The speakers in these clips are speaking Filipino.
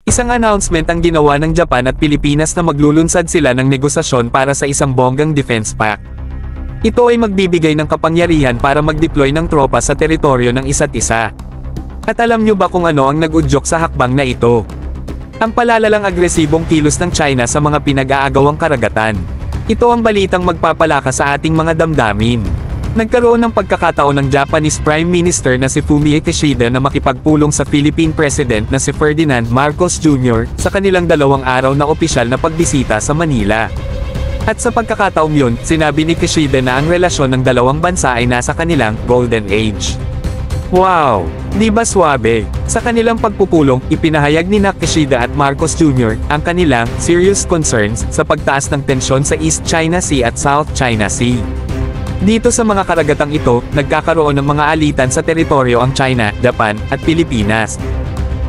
Isang announcement ang ginawa ng Japan at Pilipinas na maglulunsad sila ng negosasyon para sa isang bonggang defense pact. Ito ay magbibigay ng kapangyarihan para mag-deploy ng tropa sa teritoryo ng isa't isa. At alam nyo ba kung ano ang nag-udyok sa hakbang na ito? Ang palalalang agresibong kilos ng China sa mga pinag-aagawang karagatan. Ito ang balitang magpapalakas sa ating mga damdamin. Nagkaroon ng pagkakataon ng Japanese Prime Minister na si Fumio Kishida na makipagpulong sa Philippine President na si Ferdinand Marcos Jr. sa kanilang 2 araw na opisyal na pagbisita sa Manila. At sa pagkakataong yun, sinabi ni Kishida na ang relasyon ng dalawang bansa ay nasa kanilang Golden Age. Wow! Di ba swabe? Sa kanilang pagpupulong, ipinahayag ni Kishida at Marcos Jr. ang kanilang serious concerns sa pagtaas ng tensyon sa East China Sea at South China Sea. Dito sa mga karagatang ito, nagkakaroon ng mga alitan sa teritoryo ang China, Japan, at Pilipinas.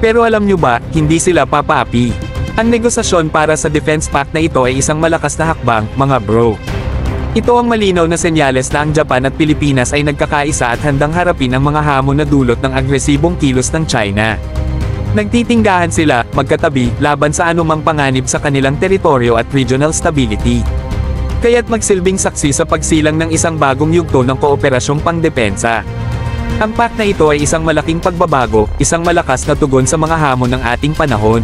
Pero alam nyo ba, hindi sila papaapi. Ang negosasyon para sa defense pact na ito ay isang malakas na hakbang, mga bro. Ito ang malinaw na senyales na ang Japan at Pilipinas ay nagkakaisa at handang harapin ang mga hamon na dulot ng agresibong kilos ng China. Nagtitinggahan sila, magkatabi, laban sa anumang panganib sa kanilang teritoryo at regional stability. Kaya't magsilbing saksi sa pagsilang ng isang bagong yugto ng kooperasyong pangdepensa. Ang pact na ito ay isang malaking pagbabago, isang malakas na tugon sa mga hamon ng ating panahon.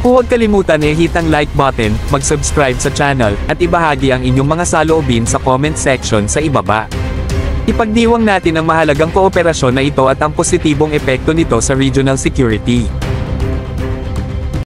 Huwag kalimutan i-hit ang like button, mag-subscribe sa channel, at ibahagi ang inyong mga saloobin sa comment section sa ibaba. Ipagdiwang natin ang mahalagang kooperasyon na ito at ang positibong epekto nito sa regional security.